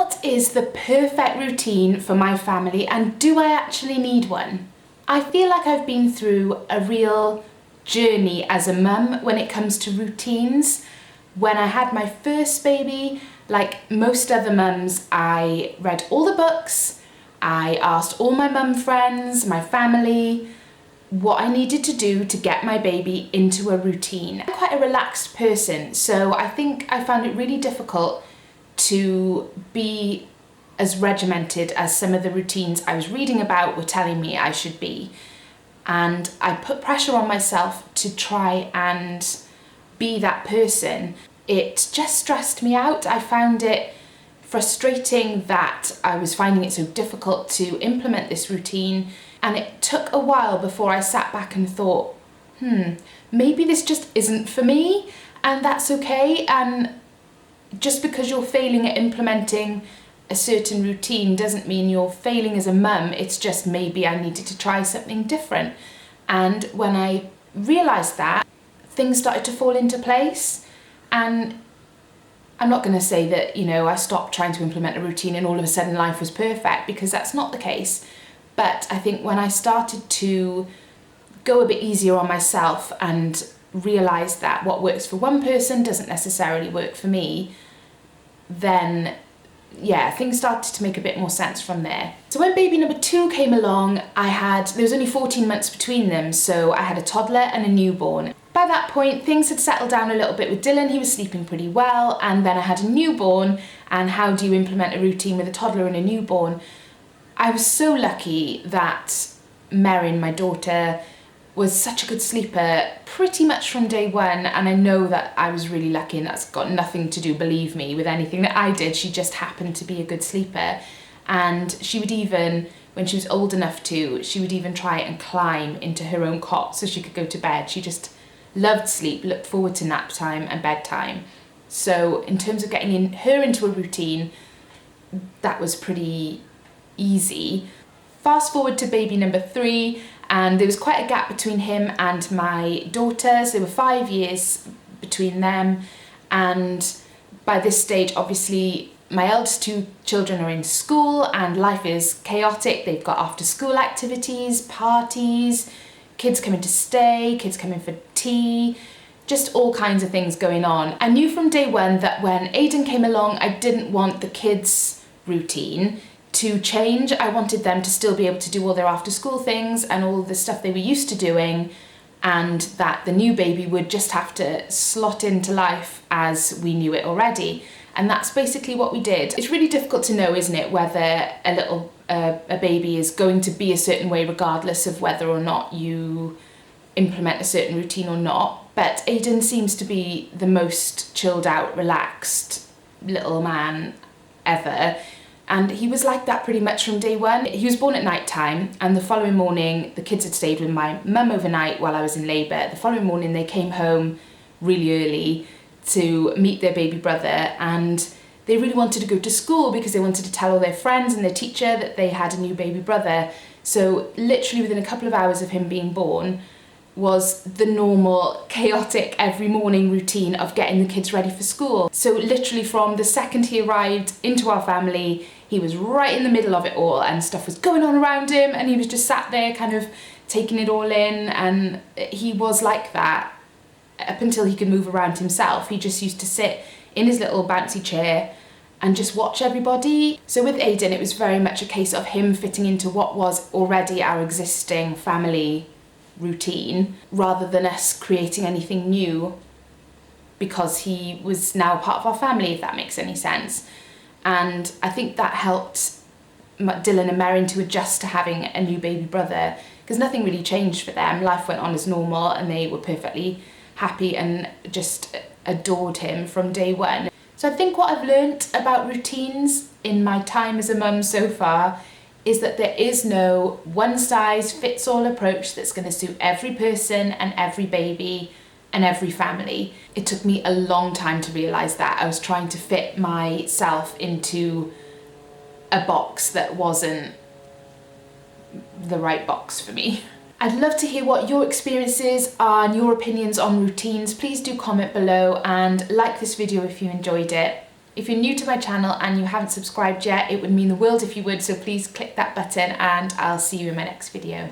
What is the perfect routine for my family, and do I actually need one? I feel like I've been through a real journey as a mum when it comes to routines. When I had my first baby, like most other mums, I read all the books, I asked all my mum friends, my family, what I needed to do to get my baby into a routine. I'm quite a relaxed person, so I think I found it really difficult to be as regimented as some of the routines I was reading about were telling me I should be. And I put pressure on myself to try and be that person. It just stressed me out. I found it frustrating that I was finding it so difficult to implement this routine, and it took a while before I sat back and thought, maybe this just isn't for me, and that's okay. And just because you're failing at implementing a certain routine doesn't mean you're failing as a mum. It's just maybe I needed to try something different. And when I realised that, things started to fall into place. And I'm not going to say that, I stopped trying to implement a routine and all of a sudden life was perfect, because that's not the case. But I think when I started to go a bit easier on myself and realise that what works for one person doesn't necessarily work for me, then things started to make a bit more sense from there. So when baby number 2 came along, there was only 14 months between them, so I had a toddler and a newborn. By that point, things had settled down a little bit with Dylan. He was sleeping pretty well, and then I had a newborn, and how do you implement a routine with a toddler and a newborn? I was so lucky that Merrin, my daughter, was such a good sleeper pretty much from day one, and I know that I was really lucky, and that's got nothing to do, believe me, with anything that I did. She just happened to be a good sleeper, and she would even, when she was old enough to, she would even try and climb into her own cot so she could go to bed. She just loved sleep, looked forward to nap time and bedtime. So in terms of getting her into a routine, that was pretty easy. Fast forward to baby number 3, and there was quite a gap between him and my daughter, so there were 5 years between them. And by this stage, obviously, my eldest 2 children are in school and life is chaotic. They've got after school activities, parties, kids coming to stay, kids coming for tea, just all kinds of things going on. I knew from day one that when Aiden came along, I didn't want the kids' routine to change. I wanted them to still be able to do all their after school things and all the stuff they were used to doing, and that the new baby would just have to slot into life as we knew it already. And that's basically what we did. It's really difficult to know, isn't it, whether a baby is going to be a certain way regardless of whether or not you implement a certain routine or not. But Aiden seems to be the most chilled out, relaxed little man ever. And he was like that pretty much from day one. He was born at night time, and the following morning, the kids had stayed with my mum overnight while I was in labour. The following morning, they came home really early to meet their baby brother, and they really wanted to go to school because they wanted to tell all their friends and their teacher that they had a new baby brother. So literally within a couple of hours of him being born was the normal, chaotic, every morning routine of getting the kids ready for school. So literally from the second he arrived into our family, he was right in the middle of it all, and stuff was going on around him, and he was just sat there kind of taking it all in. And he was like that up until he could move around himself. He just used to sit in his little bouncy chair and just watch everybody. So with Aiden, it was very much a case of him fitting into what was already our existing family routine, rather than us creating anything new, because he was now part of our family, if that makes any sense. And I think that helped Dylan and Merrin to adjust to having a new baby brother, because nothing really changed for them. Life went on as normal, and they were perfectly happy and just adored him from day one. So I think what I've learnt about routines in my time as a mum so far is that there is no one-size-fits-all approach that's going to suit every person and every baby and every family. It took me a long time to realise that. I was trying to fit myself into a box that wasn't the right box for me. I'd love to hear what your experiences are and your opinions on routines. Please do comment below and like this video if you enjoyed it. If you're new to my channel and you haven't subscribed yet, it would mean the world if you would, so please click that button and I'll see you in my next video.